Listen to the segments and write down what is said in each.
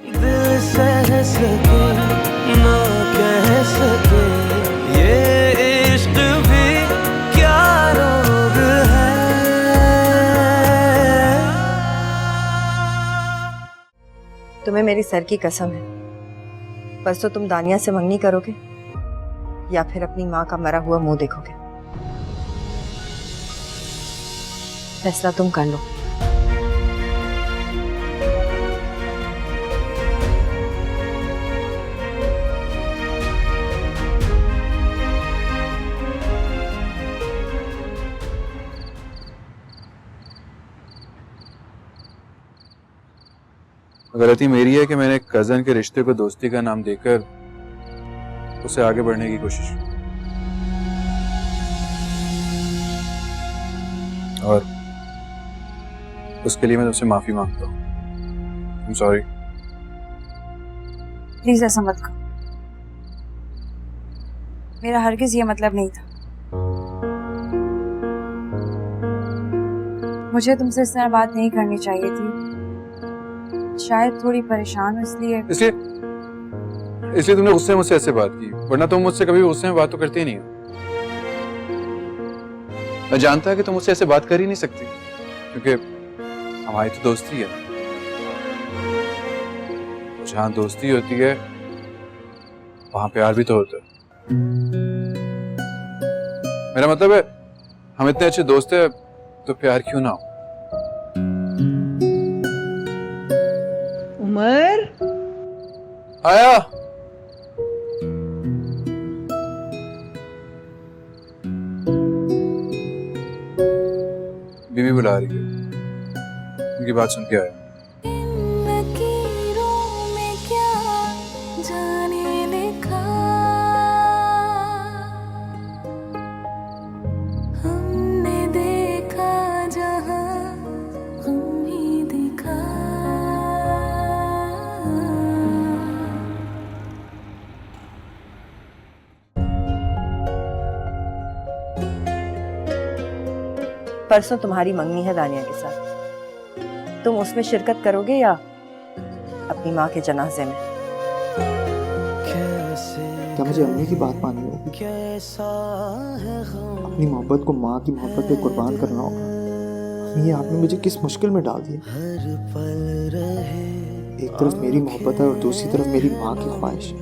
दिल सह सके ना कह सके ये इश्क भी क्या रोग है। तुम्हें मेरी सर की कसम है, परसों तुम दानिया से मंगनी करोगे या फिर अपनी माँ का मरा हुआ मुंह देखोगे? फैसला तुम कर लो। गलती मेरी है कि मैंने कजन के रिश्ते को दोस्ती का नाम देकर उसे आगे बढ़ने की कोशिश की और उसके लिए मैं तुमसे माफी मांगता हूँ। I'm sorry। प्लीज ऐसा मत करो, मेरा हरगिज ये मतलब नहीं था। मुझे तुमसे इस तरह बात नहीं करनी चाहिए थी, शायद थोड़ी परेशान हूँ इसलिए तुमने गुस्से में मुझसे ऐसे बात की, वरना तुम मुझसे कभी गुस्से में बात तो करती ही नहीं हो। मैं जानता है कि तुम मुझसे ऐसे बात कर ही नहीं सकती, क्योंकि हमारी तो दोस्ती है। जहाँ दोस्ती होती है वहां प्यार भी तो होता है। मेरा मतलब है हम इतने अच्छे दोस्त हैं तो प्यार क्यों ना हो। उमर, आया। बीवी बुला रही है, उनकी बात सुन के आया। परसों तुम्हारी मंगनी है दानिया के साथ, तुम उसमें शिरकत करोगे या अपनी माँ के जनाजे में? क्या मुझे अम्मी की बात माननी होगी? अपनी मोहब्बत को माँ की मोहब्बत पे कुर्बान करना होगा? अम्मी, आपने मुझे किस मुश्किल में डाल दिया। एक तरफ मेरी मोहब्बत है और दूसरी तरफ मेरी माँ की ख्वाहिश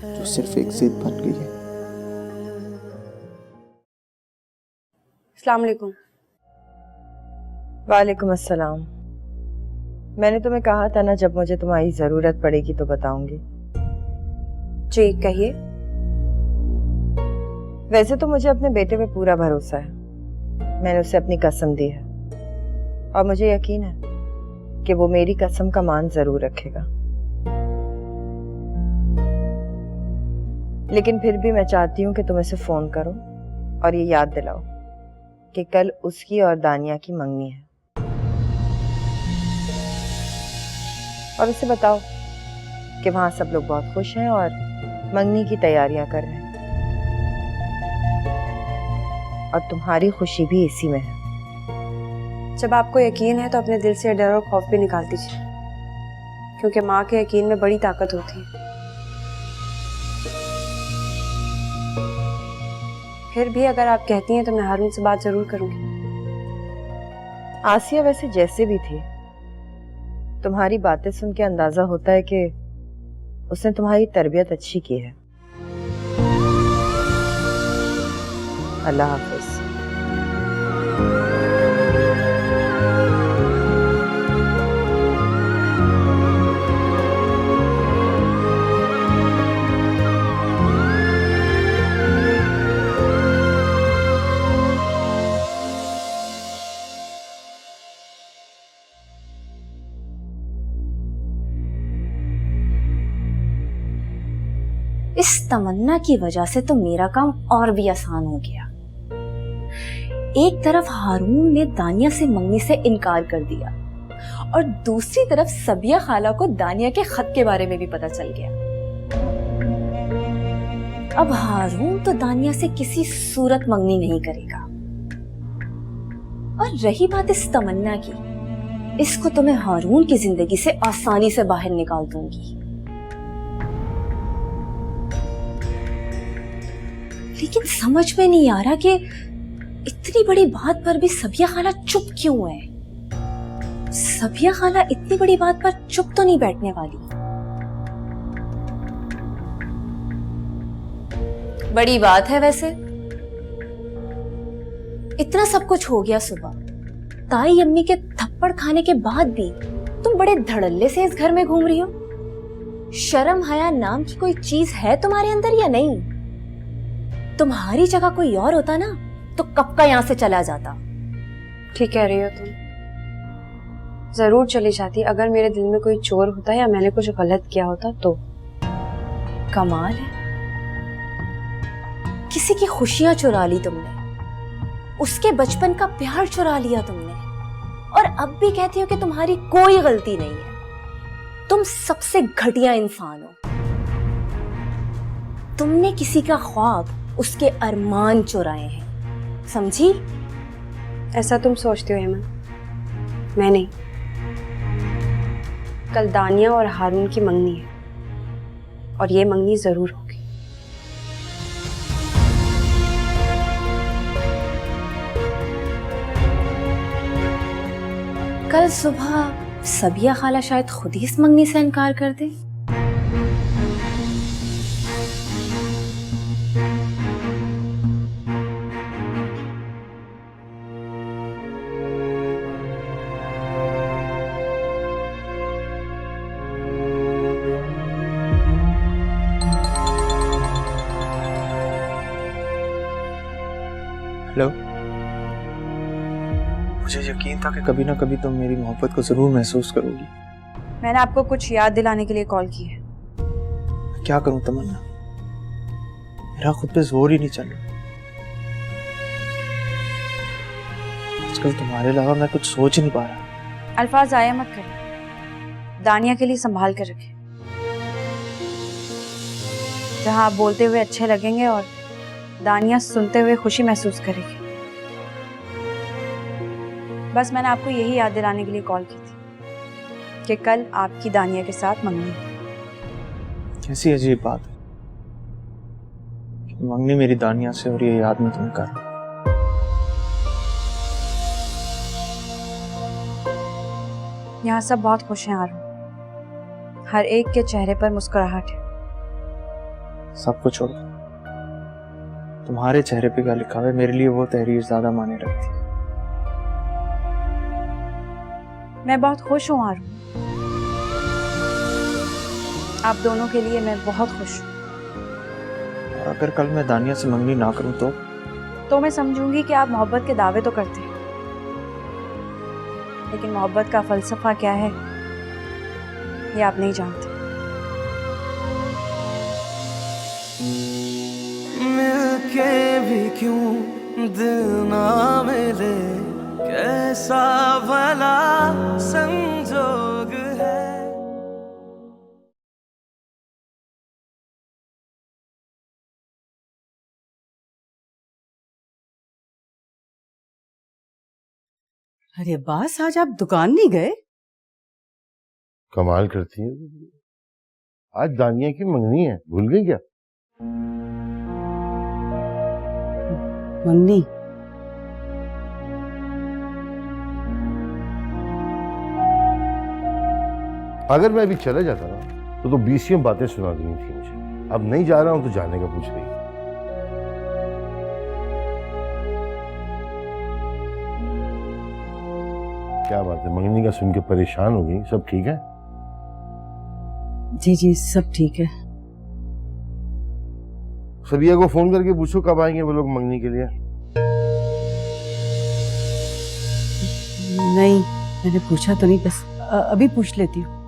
जो सिर्फ एक जिद बन गई है। अस्सलाम वालेकुम। वालेकुम अस्सलाम। मैंने तुम्हें कहा था ना, जब मुझे तुम्हारी जरूरत पड़ेगी तो बताऊंगी। जी कहिए। वैसे तो मुझे अपने बेटे पे पूरा भरोसा है, मैंने उसे अपनी कसम दी है और मुझे यकीन है कि वो मेरी कसम का मान जरूर रखेगा। लेकिन फिर भी मैं चाहती हूँ कि तुम इसे फोन करो और ये याद दिलाओ कि कल उसकी और दानिया की मंगनी है, और उसे बताओ कि वहां सब लोग बहुत खुश हैं और मंगनी की तैयारियां कर रहे हैं, और तुम्हारी खुशी भी इसी में है। जब आपको यकीन है तो अपने दिल से डर और खौफ भी निकाल दीजिए, क्योंकि माँ के यकीन में बड़ी ताकत होती है। फिर भी अगर आप कहती हैं तो मैं हारून से बात जरूर करूंगी। आसिया वैसे जैसे भी थी, तुम्हारी बातें सुन के अंदाजा होता है कि उसने तुम्हारी तरबियत अच्छी की है। अल्लाह हाफिज। इस तमन्ना की वजह से तो मेरा काम और भी आसान हो गया। एक तरफ हारून ने दानिया से मंगनी से इनकार कर दिया और दूसरी तरफ सबिया खाला को दानिया के खत के बारे में भी पता चल गया। अब हारून तो दानिया से किसी सूरत मंगनी नहीं करेगा। और रही बात इस तमन्ना की, इसको तो मैं हारून की जिंदगी से आसानी से बाहर निकाल दूंगी। लेकिन समझ में नहीं आ रहा कि इतनी बड़ी बात पर भी सबिया खाला चुप क्यों है। सबिया खाला इतनी बड़ी बात पर चुप तो नहीं बैठने वाली। बड़ी बात है वैसे, इतना सब कुछ हो गया सुबह, ताई अम्मी के थप्पड़ खाने के बाद भी तुम बड़े धड़ल्ले से इस घर में घूम रही हो। शर्म हया नाम की कोई चीज है तुम्हारे अंदर या नहीं? तुम्हारी जगह कोई और होता ना तो कब का यहां से चला जाता। ठीक कह रही हो तुम, जरूर चली जाती अगर मेरे दिल में कोई चोर होता या मैंने कुछ गलत किया होता तो। कमाल है, किसी की खुशियां चुरा ली तुमने, उसके बचपन का प्यार चुरा लिया तुमने, और अब भी कहती हो कि तुम्हारी कोई गलती नहीं है। तुम सबसे घटिया इंसान हो। तुमने किसी का ख्वाब, उसके अरमान चुराए हैं, समझी? ऐसा तुम सोचते हो हेमन, मैं नहीं। कल दानिया और हारून की मंगनी है और ये मंगनी जरूर होगी। कल सुबह सबिया खाला शायद खुद ही इस मंगनी से इनकार कर दे। हेलो, मुझे यकीन था कि कभी ना कभी तुम मेरी मोहब्बत को जरूर महसूस करोगी। मैंने आपको कुछ याद दिलाने के लिए कॉल की है। क्या करूं तमन्ना, मेरा खुद पे जोर ही नहीं चल रहा। आजकल तुम्हारे अलावा मैं कुछ सोच ही नहीं पा रहा। अल्फाज जाया मत करें, दानिया के लिए संभाल कर रखें। जहां आप बोलते हुए अच्छे लगेंगे और दानिया सुनते हुए खुशी महसूस करेगी। बस मैंने आपको यही याद दिलाने के लिए कॉल की थी कि कल आपकी दानिया के साथ मंगनी है। कैसी अजीब बात है कि मंगनी मेरी दानिया से और ये याद में तुम कर रहे हो। यहाँ सब बहुत खुश हैं आरू, हर एक के चेहरे पर मुस्कुराहट है। सब कुछ छोड़ो, तुम्हारे चेहरे पे क्या लिखा है, मेरे लिए वो तहरीर ज्यादा मायने रखती है। मैं बहुत खुश हूँ आरू, आप दोनों के लिए मैं बहुत खुश हूँ। और अगर कल मैं दानिया से मंगनी ना करूं तो मैं समझूंगी कि आप मोहब्बत के दावे तो करते हैं, लेकिन मोहब्बत का फलसफा क्या है ये आप नहीं जानते। मिलके भी क्यों दिल ना मिले, कैसा भला संजोग है। अरे बास, आज आप दुकान नहीं गए? कमाल करती है, आज दानिया की मंगनी है, भूल गई क्या? मंगनी? अगर मैं अभी चला जाता ना तो 20 बातें सुना देनी थी मुझे। अब नहीं जा रहा हूं तो जाने का पूछ रही। क्या बात है, मंगनी का सुन के परेशान हो गई? सब ठीक है? जी जी सब ठीक है। सबिया को फोन करके पूछो कब आएंगे वो लोग मंगनी के लिए। नहीं, मैंने पूछा तो नहीं, बस अभी पूछ लेती हूँ।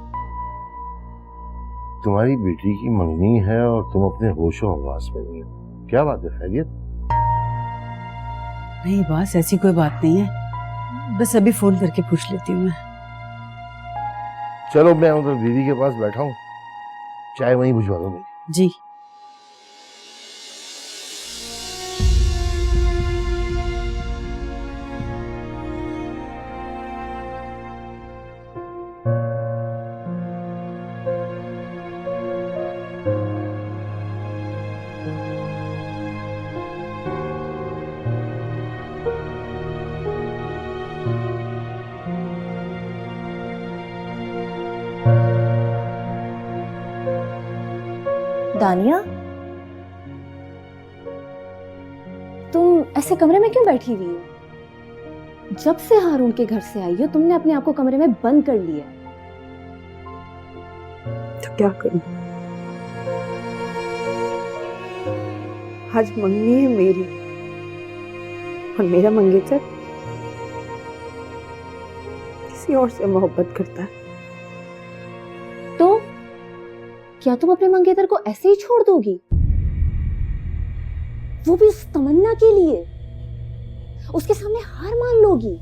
तुम्हारी बेटी की मंगनी है और तुम अपने होशो हवास में नहीं हो, क्या बात है? खैरियत? नहीं बास, ऐसी कोई बात नहीं है, बस अभी फोन करके पूछ लेती हूँ मैं। चलो मैं उधर दीदी के पास बैठा हूँ, चाय वहीं बुझवा दो मेरी। जी। दानिया, तुम ऐसे कमरे में क्यों बैठी हुई हो? जब से हारून के घर से आई हो तुमने अपने आप को कमरे में बंद कर लिया। तो क्या करूं? आज मंगनी है मेरी और मेरा मंगेतर किसी और से मोहब्बत करता है। तो क्या तुम अपने मंगेतर को ऐसे ही छोड़ दोगी? वो भी उस तमन्ना के लिए? उसके सामने हार मान लोगी?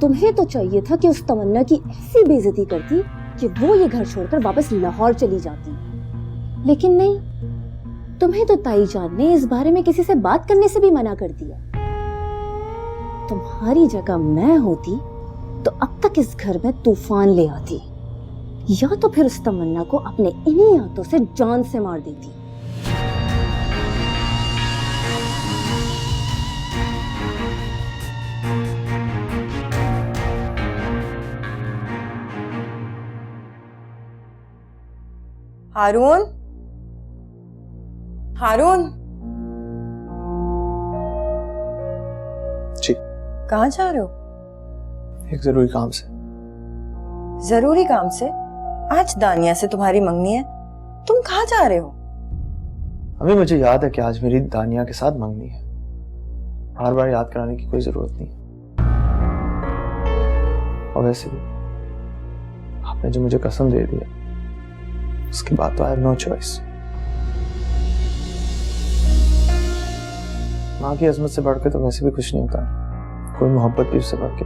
तुम्हें तो चाहिए था कि उस तमन्ना की ऐसी बेइज्जती करती कि वो ये घर छोड़कर वापस लाहौर चली जाती, लेकिन नहीं, तुम्हें तो ताई जान ने इस बारे में किसी से बात करने से भी मना कर दिया। तुम्हारी जगह मैं होती तो अब तक इस घर में तूफान ले आती, या तो फिर उस तमन्ना को अपने इन्हीं हाथों से जान से मार देती। हारून, हारून, जी। कहाँ जा रहे हो? एक जरूरी काम से। जरूरी काम से? आज दानिया से तुम्हारी मंगनी है, तुम कहाँ जा रहे हो? अभी मुझे याद है कि आज मेरी दानिया के साथ मंगनी है। बार बार याद कराने की कोई जरूरत नहीं। और वैसे भी आपने जो मुझे कसम दे दी है उसके बाद तो आई हैव नो चॉइस। माँ की अजमत से बढ़कर तो वैसे भी कुछ नहीं होता, कोई मोहब्बत भी उससे बढ़ के।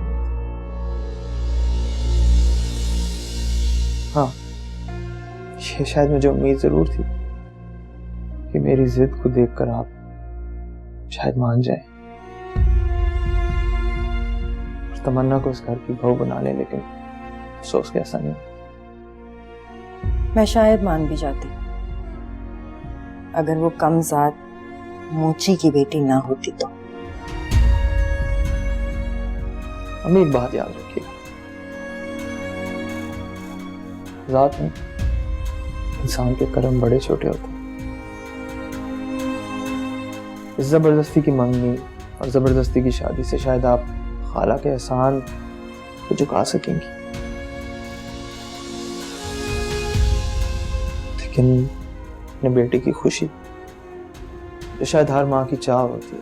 हाँ, ये शायद मुझे उम्मीद जरूर थी कि मेरी जिद को देखकर आप शायद मान जाए और तमन्ना को इस घर की बहू बना ले, लेकिन अफसोस के ऐसा नहीं। मैं शायद मान भी जाती अगर वो कमजाद मोची की बेटी ना होती तो। अम्मी एक बात याद रखिएगा, जात में इंसान के कर्म बड़े छोटे होते हैं। इस जबरदस्ती की मंगनी और जबरदस्ती की शादी से शायद आप खाला के एहसान को झुका सकेंगी, लेकिन अपने बेटे की खुशी जो शायद हर माँ की चाह होती है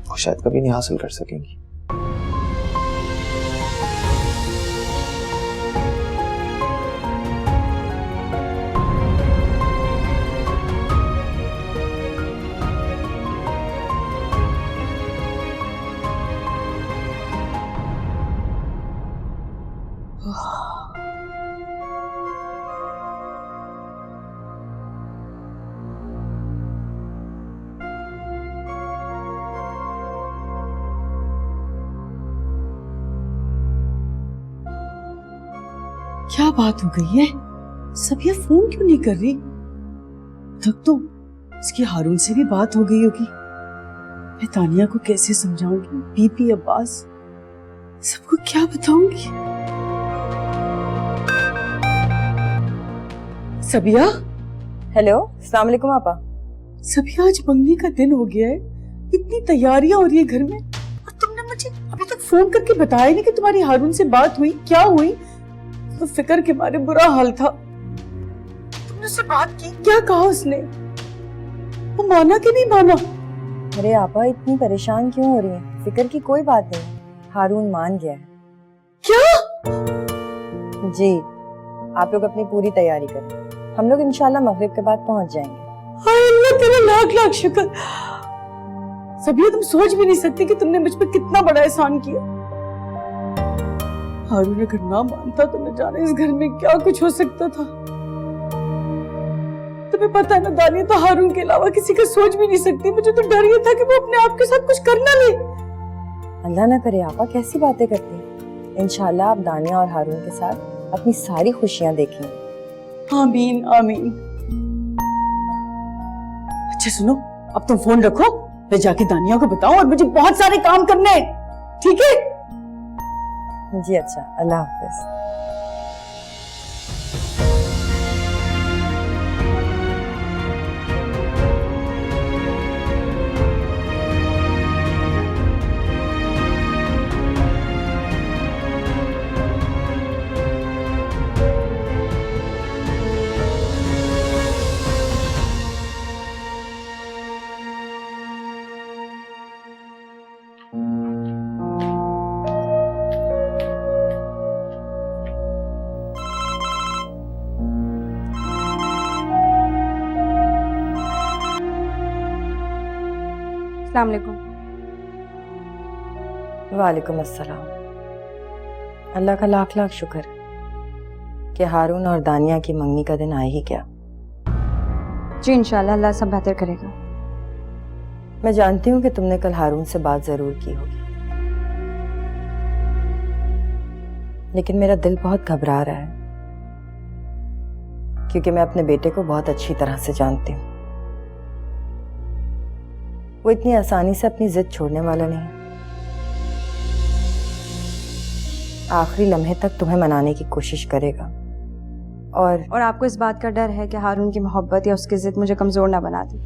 वो शायद कभी नहीं हासिल कर सकेंगी। क्या बात हो गई है? सबिया फोन क्यों नहीं कर रही? तक तो इसकी हारून से भी बात हो गई होगी। मैं तानिया को कैसे समझाऊंगी? बीबी अब्बास सबको क्या बताऊंगी? सबिया। हेलो, अस्सलाम वालेकुम आपा। सबिया, आज मंगनी का दिन हो गया है, इतनी तैयारियां हो रही है घर में और तुमने मुझे अभी तक फोन करके बताया नहीं कि तुम्हारी हारून से बात हुई, क्या हुई? तो फिक्र के मारे बुरा हाल था। तुमने उससे बात की? क्या कहा उसने? वो माना कि नहीं माना? अरे आपा, इतनी परेशान क्यों हो रही हैं? फिक्र की कोई बात नहीं, हारून मान गया है। क्या? जी, आप लोग अपनी पूरी तैयारी करें, हम लोग इंशाल्लाह मगरिब के बाद पहुंच जाएंगे। हाय अल्लाह, तेरा लाख लाख शुक्र। सबिया, तुम सोच भी नहीं सकती कि तुमने मुझ पर कितना बड़ा एहसान किया। हारून अगर ना मानता तो न जाने इस घर में क्या कुछ हो सकता था। तुम्हें पता है ना दानिया तो हारून के अलावा किसी का सोच भी नहीं सकती। मुझे तो डर ये था कि वो अपने आप के साथ कुछ करना ले। अल्लाह ना करे आपा, कैसी बातें करती हैं। इंशाल्लाह आप दानिया और हारून के साथ अपनी सारी खुशियां देखेंगे। आमीन आमीन। अच्छा सुनो, अब तुम फोन रखो, मैं जाके दानिया को बताऊं और मुझे बहुत सारे काम करने हैं, ठीक है? जी अच्छा, अल्लाह हाफिज। अस्सलाम वालेकुम। वालेकुम अस्सलाम। अल्लाह का लाख लाख शुक्र कि हारून और दानिया की मंगनी का दिन आ ही गया। जी इंशाल्लाह अल्लाह सब बेहतर करेगा। मैं जानती हूँ कि तुमने कल हारून से बात जरूर की होगी, लेकिन मेरा दिल बहुत घबरा रहा है क्योंकि मैं अपने बेटे को बहुत अच्छी तरह से जानती हूँ। वो इतनी आसानी से अपनी जिद छोड़ने वाला नहीं। आखिरी लम्हे तक तुम्हें मनाने की कोशिश करेगा और आपको इस बात का डर है कि हारून की मोहब्बत या उसकी जिद मुझे कमजोर ना बना दे।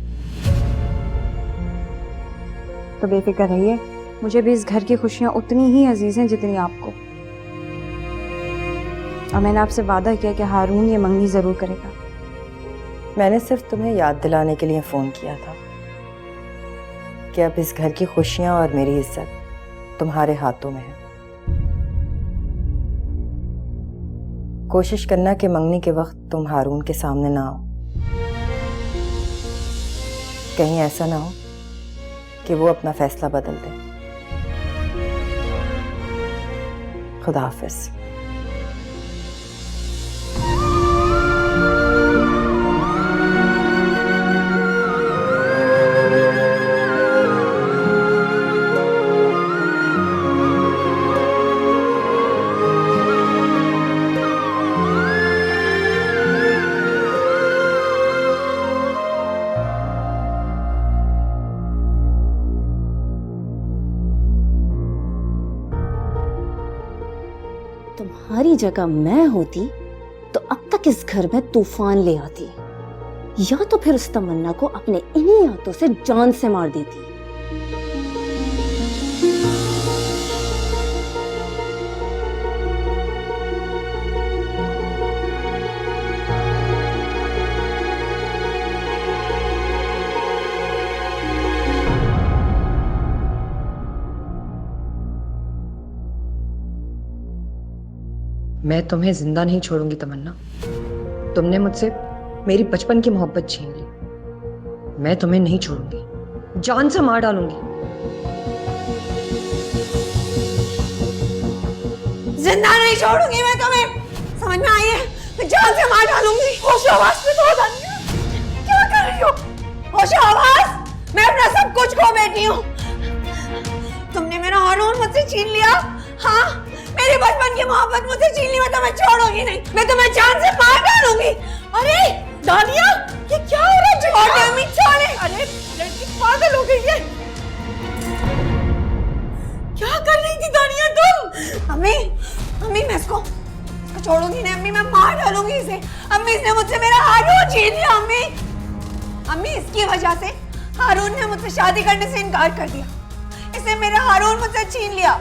तो बेफिक्र रहिए, मुझे भी इस घर की खुशियां उतनी ही अजीज हैं जितनी आपको। और मैंने आपसे वादा किया कि हारून ये मंगनी जरूर करेगा। मैंने सिर्फ तुम्हें याद दिलाने के लिए फोन किया था कि अब इस घर की खुशियां और मेरी इज्जत तुम्हारे हाथों में है। कोशिश करना कि मंगनी के वक्त तुम हारून के सामने ना आओ। कहीं ऐसा ना हो कि वो अपना फैसला बदल दे। खुदा हाफिज। तुम्हारी जगह मैं होती तो अब तक इस घर में तूफान ले आती, या तो फिर उस तमन्ना को अपने इन्हीं हाथों से जान से मार देती। मैं तुम्हें जिंदा नहीं छोड़ूंगी तमन्ना। तुमने मुझसे मेरी बचपन की मोहब्बत छीन ली। मैं तुम्हें नहीं छोड़ूंगी, जान से मार डालूंगी। जिंदा नहीं छोड़ूंगी मैं तुम्हें, समझ में आई है? मैं जान से मार डालूंगी। होशो हवास में तो हो दानिया, क्या कर रही हो? होशो हवास, मैं अपना सब कुछ खो बैठी हूँ। तुमने मेरा हारून मुझसे छीन लिया। हाँ, मेरी बचपन की मोहब्बत मुझसे छीन ली। मैं तुम्हें छोड़ूंगी नहीं, मैं तुम्हें जान से मार डालूंगी। अरे दानिया, ये क्या हो रहा है? छोड़े अम्मी, छोड़े। अरे लड़की पागल हो गई है। क्या कर रही थी दानिया तुम? अम्मी, अम्मी मैं इसको छोड़ूंगी नहीं अम्मी, मैं मार डालूंगी इसे। अम्मी इसने मुझसे मेरा हारून छीन लिया। अम्मी, अम्मी इसकी वजह से हारून ने मुझसे शादी करने से इनकार कर दिया। इसने मेरा हारून मुझसे छीन लिया।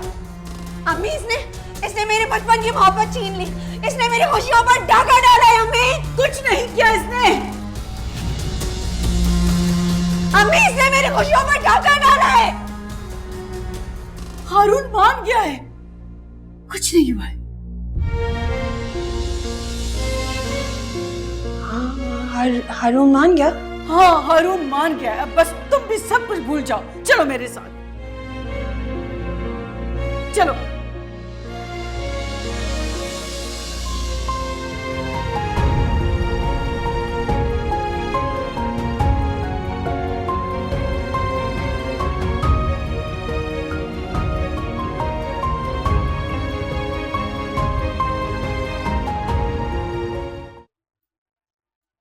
अम्मी इसने मेरे बचपन की मोहब्बत छीन ली। इसने मेरी खुशियों पर डाका डाला है। अम्मी कुछ नहीं किया इसने। अम्मी इसने मेरी खुशियों पर डाका डाला है। हारून मान गया है, कुछ नहीं हुआ है। हारून मान गया? हाँ, हारून मान गया है। अब बस तुम भी सब कुछ भूल जाओ। चलो मेरे साथ, चलो।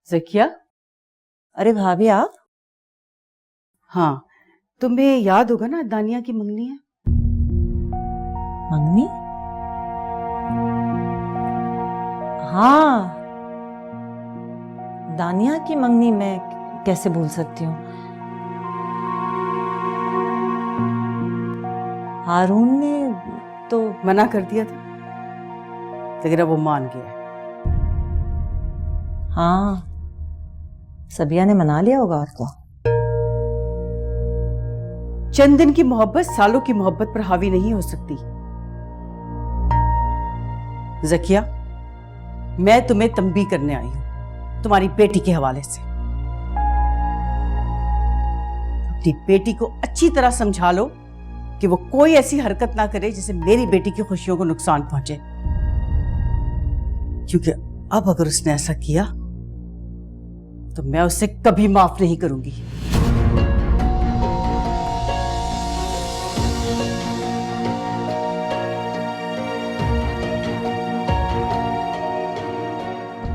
ज़किया, अरे भाभी आप? हाँ, तुम्हें याद होगा ना दानिया की मंगनी है। मंगनी? हाँ, दानिया की मंगनी मैं कैसे भूल सकती हूँ। हारून ने तो मना कर दिया था, लेकिन अब वो मान गया है। हाँ, सबिया ने मना लिया होगा आपको। चंद दिन की मोहब्बत सालों की मोहब्बत पर हावी नहीं हो सकती। ज़किया, मैं तुम्हें तंबीह करने आई हूं तुम्हारी बेटी के हवाले से। अपनी बेटी को अच्छी तरह समझा लो कि वो कोई ऐसी हरकत ना करे जिससे मेरी बेटी की खुशियों को नुकसान पहुंचे, क्योंकि अब अगर उसने ऐसा किया तो मैं उसे कभी माफ नहीं करूंगी।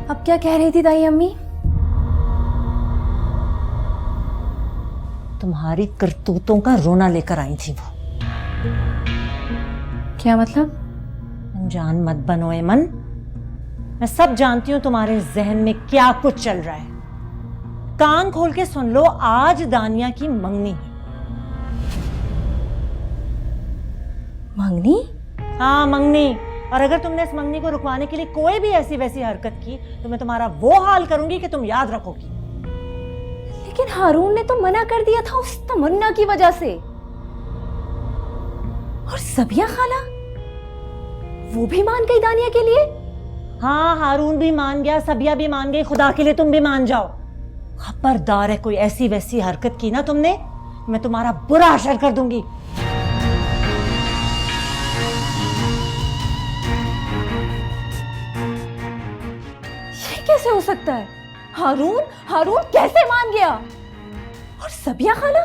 अब क्या कह रही थी दाई अम्मी? तुम्हारी करतूतों का रोना लेकर आई थी वो। क्या मतलब? अनजान मत बनो एमन, मैं सब जानती हूं तुम्हारे जहन में क्या कुछ चल रहा है। कान खोल के सुन लो, आज दानिया की मंगनी है। मंगनी? हाँ मंगनी, और अगर तुमने इस मंगनी को रुकवाने के लिए कोई भी ऐसी वैसी हरकत की तो मैं तुम्हारा वो हाल करूंगी कि तुम याद रखोगी। लेकिन हारून ने तो मना कर दिया था उस तमन्ना की वजह से। और सबिया खाला वो भी मान गई दानिया के लिए? हाँ हारून भी मान गया, सबिया भी मान गई, खुदा के लिए तुम भी मान जाओ। खबरदार है कोई ऐसी वैसी हरकत की ना तुमने, मैं तुम्हारा बुरा असर कर दूंगी। ये कैसे हो सकता है? हारून कैसे मान गया? और सबिया खाला,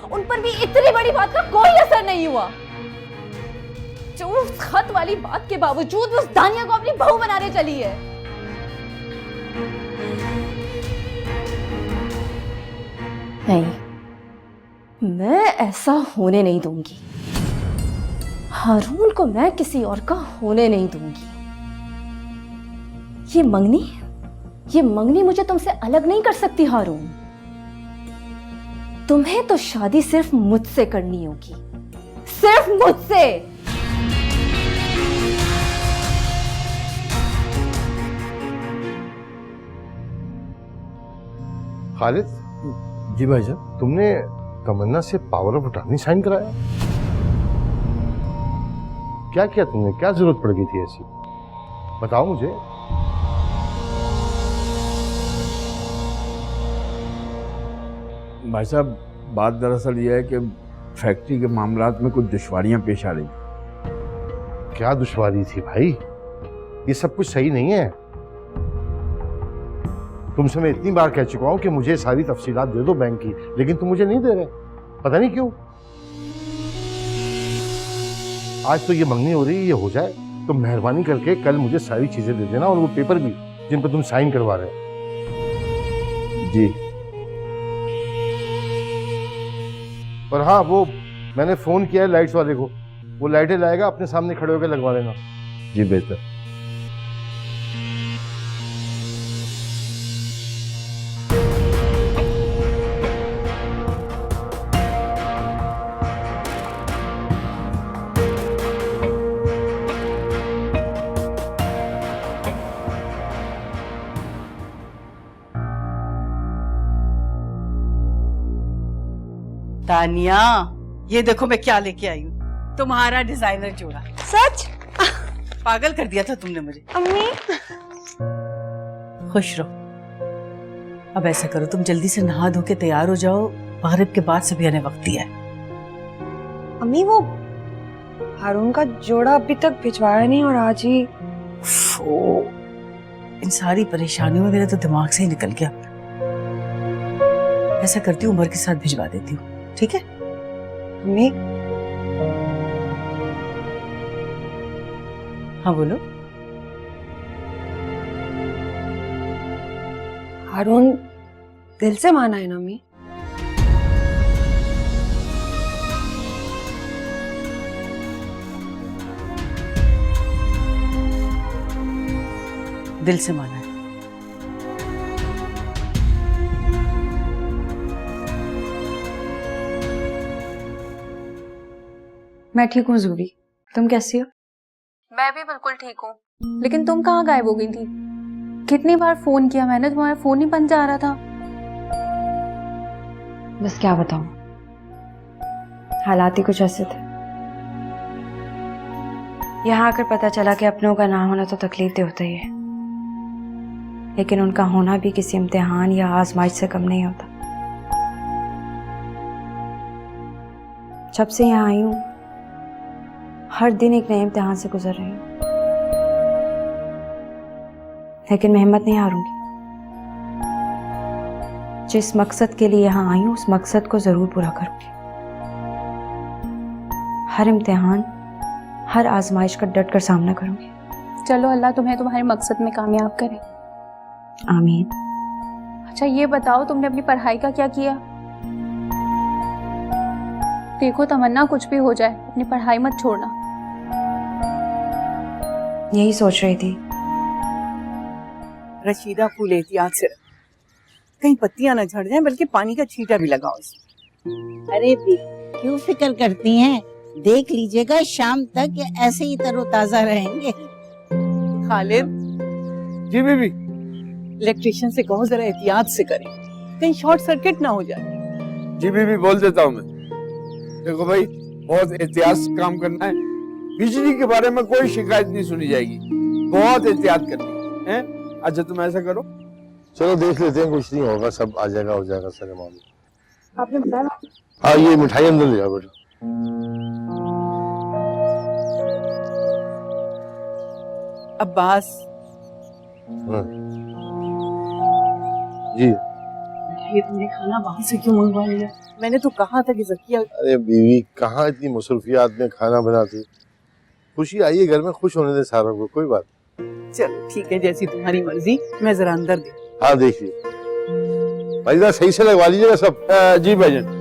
उन पर भी इतनी बड़ी बात का कोई असर नहीं हुआ, जो उस खत वाली बात के बावजूद उस दानिया को अपनी बहू बनाने चली है। नहीं, मैं ऐसा होने नहीं दूंगी। हारून को मैं किसी और का होने नहीं दूंगी। ये मंगनी मुझे तुमसे अलग नहीं कर सकती हारून। तुम्हें तो शादी सिर्फ मुझसे करनी होगी, सिर्फ मुझसे। खालिद जी भाईजान। तुमने तमन्ना से पावर ऑफ अटॉर्नी साइन कराया? क्या किया तुमने? क्या जरूरत पड़ गई थी ऐसी? बताओ मुझे। भाई साहब, बात दरअसल यह है कि फैक्ट्री के मामलात में कुछ दुश्वारियां पेश आ रही। क्या दुश्वारी थी भाई? ये सब कुछ सही नहीं है। तुमसे मैं इतनी बार कह चुका हूं कि मुझे सारी तफसीलात दे दो बैंक की, लेकिन तुम मुझे नहीं दे रहे। पता नहीं क्यों। आज तो ये मंगनी हो रही है, ये हो जाए तो मेहरबानी करके कल मुझे सारी चीजें दे देना, और वो पेपर भी जिन पर तुम साइन करवा रहे हो। जी। और हाँ, वो मैंने फोन किया है लाइट्स वाले को, वो लाइटें लाएगा, अपने सामने खड़े होकर लगवा लेना। जी बेहतर। तानिया, ये देखो मैं क्या लेके आई हूँ, तुम्हारा डिजाइनर जोड़ा। सच? पागल कर दिया था तुमने मुझे। अम्मी खुश रहो। अब ऐसा करो, तुम जल्दी से नहा धो के तैयार हो जाओ, मगरिब के बाद सभी आने वक्त दिया है। अम्मी वो हारून का जोड़ा अभी तक भिजवाया नहीं और आज ही। इन सारी परेशानियों में मेरा तो दिमाग से ही निकल गया। ऐसा करती हूँ, उमर के साथ भिजवा देती हूँ, ठीक है? अम्मी हाँ बोलो। हारून दिल से माना है ना अम्मी? दिल से माना है। मैं ठीक हूँ जूबी, तुम कैसी हो? मैं भी बिल्कुल ठीक हूँ, लेकिन तुम कहाँ गायब हो गई थी? कितनी बार फोन किया मैंने, तुम्हारा फोन ही बंद जा रहा था। बस क्या बताऊं, हालात ही कुछ ऐसे थे। यहाँ आकर पता चला कि अपनों का ना होना तो तकलीफ दे होता ही है, लेकिन उनका होना भी किसी इम्तिहान या आजमाइश से कम नहीं होता। जब से यहाँ आई हूँ हर दिन एक नए इम्तिहान से गुजर रही हूँ, लेकिन मैं हिम्मत नहीं हारूंगी। जिस मकसद के लिए यहाँ आई हूँ उस मकसद को जरूर पूरा करूंगी। हर इम्तिहान, हर आजमाइश का डट कर सामना करूंगी। चलो अल्लाह तुम्हें तुम्हारे मकसद में कामयाब करे। आमीन। अच्छा ये बताओ, तुमने अपनी पढ़ाई का क्या किया? देखो तमन्ना, कुछ भी हो जाए अपनी पढ़ाई मत छोड़ना। यही सोच रही थी। रशीदा, फूल एहतियात से रख, कहीं पत्तियां न झड़ जाएं, बल्कि पानी का छींटा भी लगाओ इसमें। अरे भी क्यों फिक्र करती हैं? देख लीजिएगा शाम तक ये ऐसे ही तरोताजा रहेंगे। खालिद, जी बीबी। इलेक्ट्रिशियन से कहो जरा एहतियात से करें, कहीं शॉर्ट सर्किट ना हो जाए। जी बीबी, बोल देता हूँ मैं। देखो भाई, बहुत एहतियात से काम करना है। बिजली के बारे में कोई शिकायत नहीं सुनी जाएगी, बहुत एहतियात करनी है। अच्छा तुम ऐसा करो, चलो देख लेते हैं, कुछ नहीं होगा, सब आ जाएगा, हो जाएगा सारे मामले। आपने बताया? हाँ, ये मिठाई अंदर ले जाओ बेटा। अब्बास जी, ये तुमने खाना बाहर से क्यों मंगवा लिया? मैंने तो कहा था कि ज़किया। अरे बीवी, कहाँ इतनी मसरूफियात में खाना बनाती। खुशी आई है घर में, खुश होने दे सारों को, कोई बात। चलो ठीक है, जैसी तुम्हारी मर्जी। मैं जरा अंदर दे। हाँ देखिए भाई, सही से लगवा लीजिएगा सब। जी भाईजान।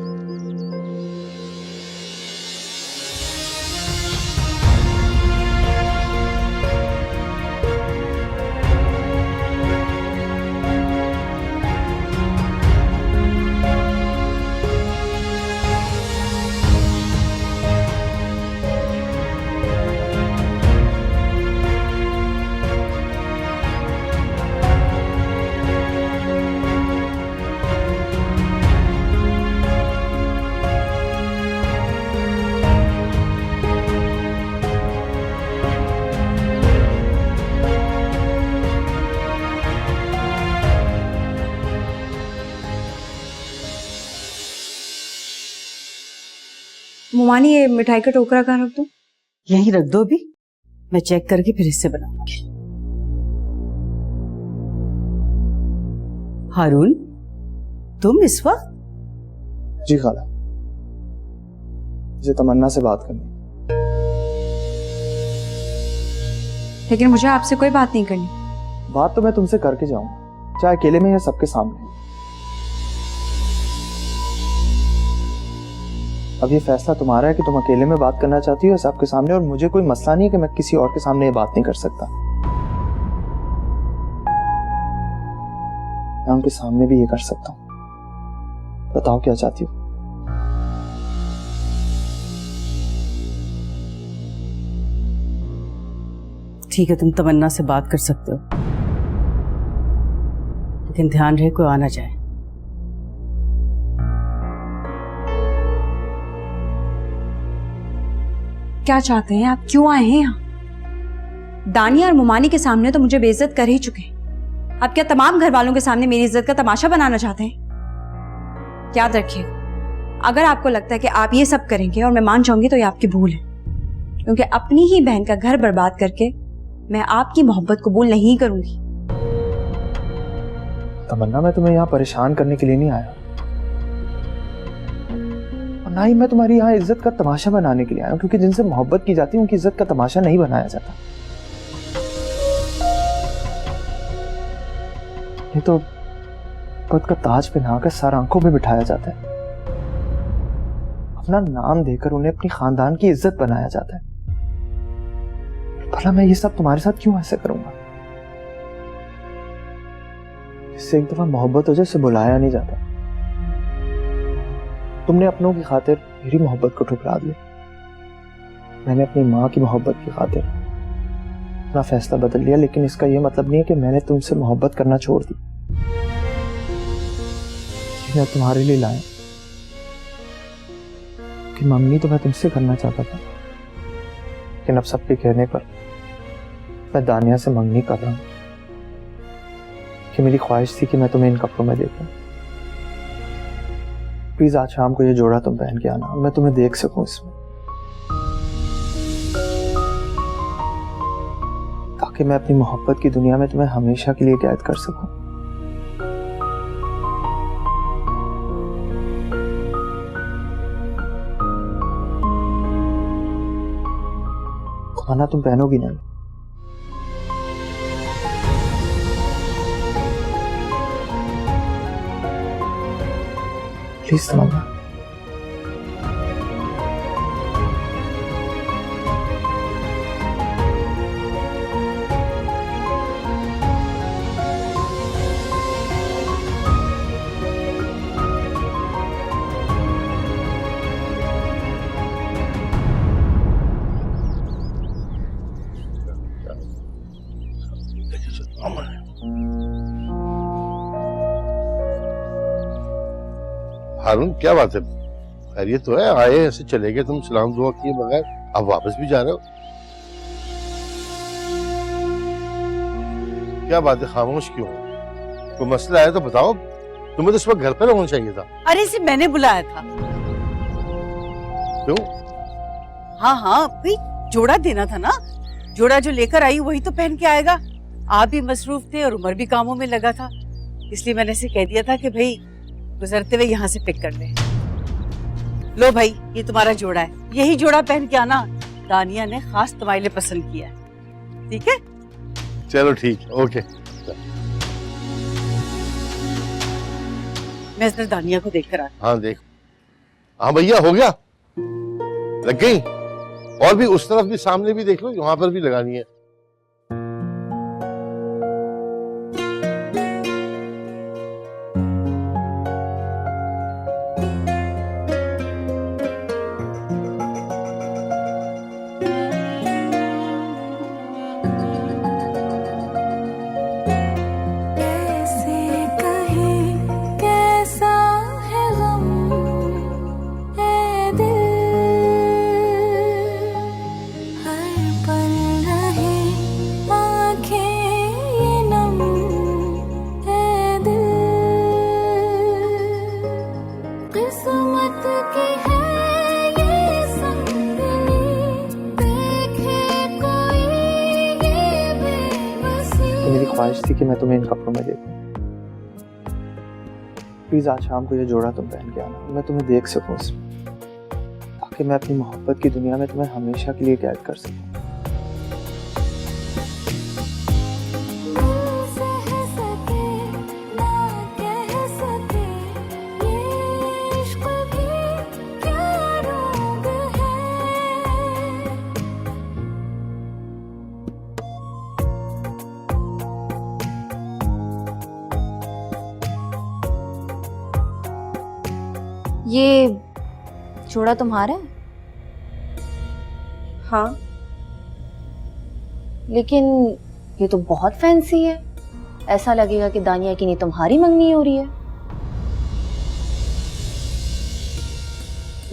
मुमानी, ये मिठाई का टोकरा कहाँ रख दूं? यहीं रख दो, अभी मैं चेक करके फिर इससे बनाऊंगी। हारून, तुम इस वक्त? जी खाला, मुझे तमन्ना से बात करनी। लेकिन मुझे आपसे कोई बात नहीं करनी। बात तो मैं तुमसे करके जाऊंगा, चाहे अकेले में या सबके सामने। अब ये फैसला तुम्हारा है कि तुम अकेले में बात करना चाहती हो या सबके सामने, और मुझे कोई मसला नहीं है कि मैं किसी और के सामने ये बात नहीं कर सकता। मैं उनके सामने भी ये कर सकता हूँ। बताओ क्या चाहती हो? ठीक है, तुम तमन्ना से बात कर सकते हो, लेकिन ध्यान रहे कोई आना जाए। क्या चाहते हैं आप? क्यों आए हैं यहाँ? दानिया और मुमानी के सामने तो मुझे बेइज्जत कर ही चुके हैं। आप क्या तमाम घर वालों के सामने मेरी इज्जत का तमाशा बनाना चाहते हैं? याद रखिए, अगर आपको लगता है कि आप ये सब करेंगे और मैं मान जाऊंगी तो ये आपकी भूल है, क्योंकि अपनी ही बहन का घर बर्बाद करके मैं आपकी मोहब्बत कबूल नहीं करूंगी। तमन्ना, मैं तुम्हें यहाँ परेशान करने के लिए नहीं आया, और ना ही मैं तुम्हारी यहाँ इज्जत का तमाशा बनाने के लिए आया हूँ, क्योंकि जिनसे मोहब्बत की जाती है उनकी इज्जत का तमाशा नहीं बनाया जाता। ये तो खुद का ताज पहनाकर सर आंखों में बिठाया जाता है, अपना नाम देकर उन्हें अपनी खानदान की इज्जत बनाया जाता है। भला मैं ये सब तुम्हारे साथ क्यों ऐसे करूंगा? इससे एक दफा मोहब्बत हो जाए, उसे बुलाया नहीं जाता। तुमने अपनों की खातिर मेरी मोहब्बत को ठुकरा दिया, मैंने अपनी माँ की मोहब्बत की खातिर अपना फैसला बदल लिया, लेकिन इसका यह मतलब नहीं है कि मैंने तुमसे मोहब्बत करना छोड़ दी। मैं तुम्हारे लिए लाया कि मम्मी तो मैं तुमसे करना चाहता था, लेकिन अब सबके कहने पर मैं दानिया से मंगनी कर रहा हूं कि मेरी ख्वाहिश थी कि मैं तुम्हें इन कपड़ों में देखूं। प्लीज आज शाम को ये जोड़ा तुम पहन के आना और मैं तुम्हें देख सकूं इसमें, ताकि मैं अपनी मोहब्बत की दुनिया में तुम्हें हमेशा के लिए कैद कर सकूं। खाना तुम पहनोगी नहीं? प्लीज तमन्ना। हारून क्या बात है, खैरियत तो है? आए ऐसे चले गए तुम सलाम दुआ किए बगैर, अब वापस भी जा रहे हो? क्या बात है, खामोश क्यों हो? कोई मसला है तो बताओ, तुम्हें तो इस वक्त घर पर होना चाहिए था। अरे इसे मैंने बुलाया था। क्यों? हाँ हाँ भाई, जोड़ा देना था ना, जोड़ा जो लेकर आई वही तो पहन के आएगा। आप भी मसरूफ थे और उमर भी कामों में लगा था, इसलिए मैंने इसे कह दिया था कि भाई गुजरते हुए यहाँ से पिक कर ले। लो भाई, ये तुम्हारा जोड़ा है, यही जोड़ा पहन के आना, दानिया ने खास तुम्हारे लिए पसंद किया है, ठीक है? चलो ठीक है, ओके। मैं इधर दानिया को देख कर आता। हाँ देख, हाँ भैया हो गया, लग गई। और भी उस तरफ भी, सामने भी देख लो, वहां पर भी लगानी है। मेरी ख्वाहिश थी कि मैं तुम्हें इन कपड़ों में देखूं। प्लीज आज शाम को ये जोड़ा तुम पहन के आना और मैं तुम्हें देख सकूं इसमें, ताकि मैं अपनी मोहब्बत की दुनिया में तुम्हें हमेशा के लिए कैद कर सकूं। ये जोड़ा तुम्हारा है? हाँ। लेकिन ये तो बहुत फैंसी है, ऐसा लगेगा कि दानिया की नहीं तुम्हारी मंगनी हो रही है।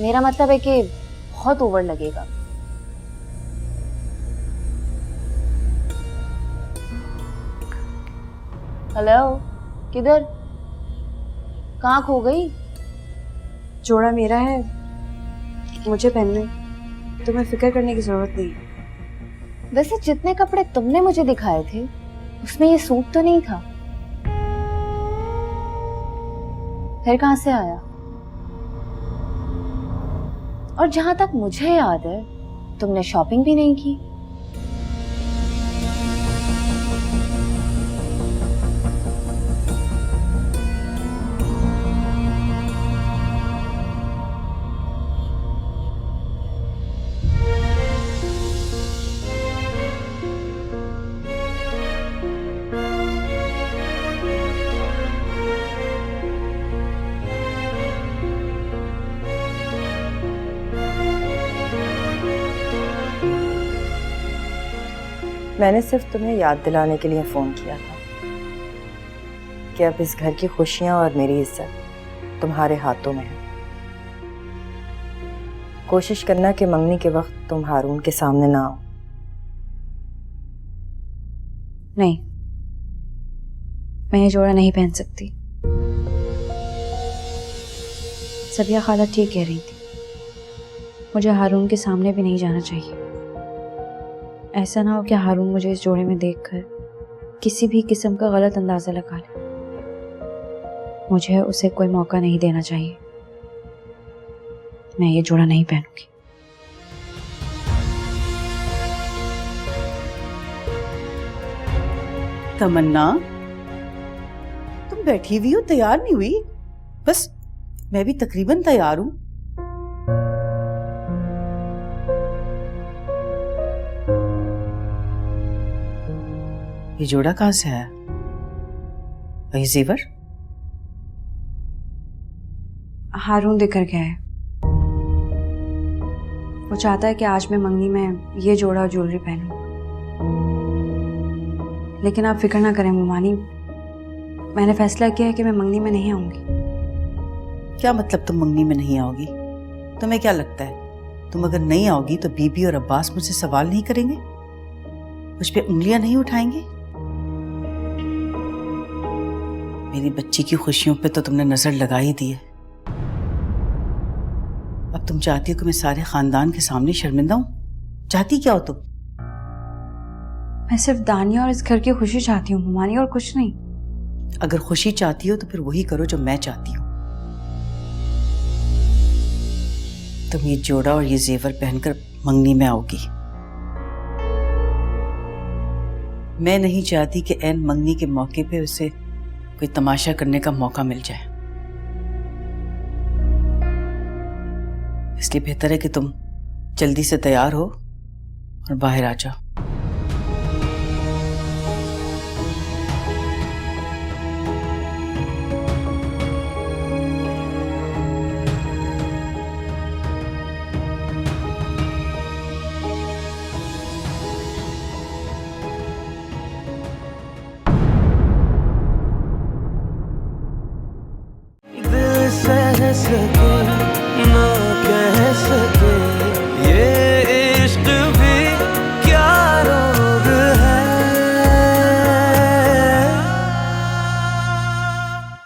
मेरा मतलब है कि बहुत ओवर लगेगा। हेलो, किधर, कहाँ खो गई? जोड़ा मेरा है, मुझे पहनने, तुम्हें फिक्र करने की जरूरत नहीं है। वैसे जितने कपड़े तुमने मुझे दिखाए थे उसमें ये सूट तो नहीं था, फिर कहां से आया? और जहां तक मुझे याद है तुमने शॉपिंग भी नहीं की। मैंने सिर्फ तुम्हें याद दिलाने के लिए फ़ोन किया था कि अब इस घर की खुशियां और मेरी इज्जत तुम्हारे हाथों में है। कोशिश करना कि मंगनी के वक्त तुम हारून के सामने ना आओ। नहीं, मैं ये जोड़ा नहीं पहन सकती। सबिया खाला ठीक कह रही थी, मुझे हारून के सामने भी नहीं जाना चाहिए। ऐसा ना हो कि हारून मुझे इस जोड़े में देखकर किसी भी किस्म का गलत अंदाजा लगा ले। मुझे उसे कोई मौका नहीं देना चाहिए। मैं ये जोड़ा नहीं पहनूंगी। तमन्ना, तुम बैठी हुई हो, तैयार नहीं हुई? बस मैं भी तकरीबन तैयार हूं। ये जोड़ा कहां से आया? वही जेवर? हारून देकर गया है। वो चाहता है कि आज मैं मंगनी में ये जोड़ा और ज्वेलरी पहनूं। लेकिन आप फिक्र ना करें मुमानी, मैंने फैसला किया है कि मैं मंगनी में नहीं आऊंगी। क्या मतलब तुम मंगनी में नहीं आओगी? तुम्हें क्या लगता है तुम अगर नहीं आओगी तो बीबी और अब्बास मुझसे सवाल नहीं करेंगे, मुझ पे उंगलियां नहीं उठाएंगे? मेरी बच्ची की खुशियों पे तो तुमने नजर लगा ही दी है। अब तुम चाहती हो कि मैं सारे खानदान के सामने शर्मिंदा हूं? चाहती क्या हो तुम? मैं सिर्फ दानिया और इस घर की खुशी चाहती हूँ मुमानी, और कुछ नहीं। अगर खुशी चाहती हो तो फिर वही करो जो मैं चाहती हूँ। तुम ये जोड़ा और ये जेवर पहनकर मंगनी में आओगी। मैं नहीं चाहती कि ऐन मंगनी के मौके पे उसे कोई तमाशा करने का मौका मिल जाए। इसलिए बेहतर है कि तुम जल्दी से तैयार हो और बाहर आ जाओ।